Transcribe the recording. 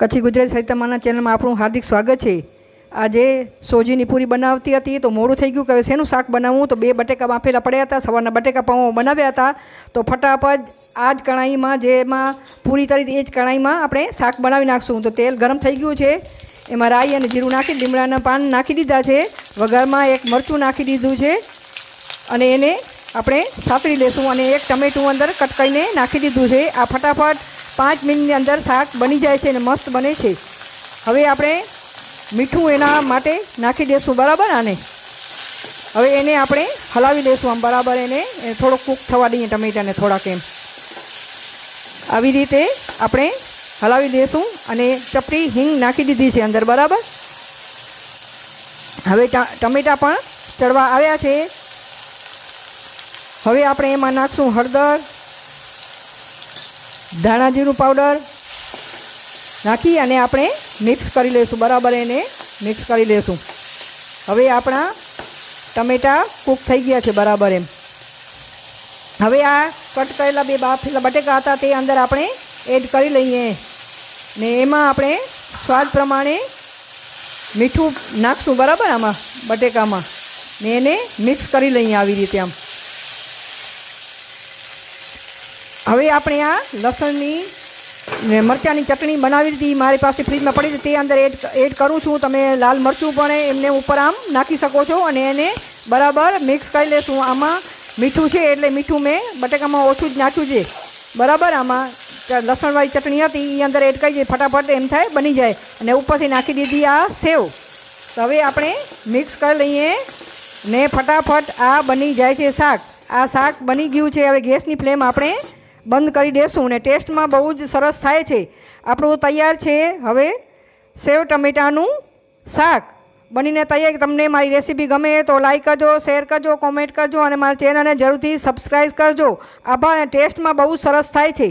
કચ્છી ગુજરાતી સાહિત્યમાના ચેનલમાં આપણું હાર્દિક સ્વાગત છે। આજે સોજીની પૂરી બનાવતી હતી તો મોડું થઈ ગયું કે હવે શેનું શાક બનાવવું, તો 2 બટેકા બાફેલા પડ્યા હતા, સવારના બટેકા પૌવા બનાવ્યા હતા, તો ફટાફટ આ જ કઢાઈમાં જેમાં પૂરી તળી એ જ કઢાઈમાં આપણે શાક બનાવી નાખશું। તો તેલ ગરમ થઈ ગયું છે, એમાં રાઈ અને જીરું નાખી લીમડાના પાન નાખી દીધા છે, વઘારમાં એક મરચું નાખી દીધું છે અને એને આપણે સાતળી લેશું અને એક ટમેટું અંદર કટ કરીને નાખી દીધું છે। આ ફટાફટ 5 મિનિટની અંદર શાક બની જાય છે અને મસ્ત બને છે। હવે આપણે મીઠું એના માટે નાખી દઈશું બરાબર। આને હવે એને આપણે હલાવી દઈશું આમ બરાબર, એને થોડોક કૂક થવા દઈએ ટમેટાને થોડાક એમ આવી રીતે આપણે હલાવી દઈશું અને ચપટી હિંગ નાખી દીધી છે અંદર બરાબર। હવે ટમેટા પણ ચડવા આવ્યા છે। હવે આપણે એમાં નાખશું હળદર, ધાણા જીરું પાવડર નાખી અને આપણે મિક્સ કરી લઈશું બરાબર, એને મિક્સ કરી લઈશું। હવે આપણા ટમેટાં કૂક થઈ ગયા છે બરાબર એમ। હવે આ કટ કરેલા 2 બાફેલા બટેકા હતા તે અંદર આપણે એડ કરી લઈએ ને એમાં આપણે સ્વાદ પ્રમાણે મીઠું નાખશું બરાબર આમાં બટેકામાં ને એને મિક્સ કરી લઈએ આવી રીતે આમ। હવે આપણે આ લસણની ને મરચાંની ચટણી બનાવી હતી, મારી પાસે ફ્રીજમાં પડી હતી, તે અંદર એડ કરું છું। તમે લાલ મરચું પણ એમને ઉપર આમ નાખી શકો છો અને એને બરાબર મિક્સ કરી લેશું। આમાં મીઠું છે એટલે મીઠું મેં બટેકામાં ઓછું જ નાખ્યું છે બરાબર। આમાં લસણવાળી ચટણી હતી એ અંદર એડ કરી દઈએ, ફટાફટ એમ થાય બની જાય અને ઉપરથી નાખી દીધી આ સેવ। તો હવે આપણે મિક્સ કરી લઈએ ને ફટાફટ આ બની જાય છે શાક। આ શાક બની ગયું છે। હવે ગેસની ફ્લેમ આપણે બંધ કરી દેશું ને ટેસ્ટમાં બહુ જ સરસ થાય છે। આપણું તૈયાર છે હવે સેવ ટમેટાનું શાક બનીને તૈયાર। તમને મારી રેસીપી ગમે તો લાઈક કરજો, શેર કરજો, કોમેન્ટ કરજો અને મારા ચેનલને જરૂરથી સબસ્ક્રાઈબ કરજો। આભાર। ટેસ્ટમાં બહુ સરસ થાય છે।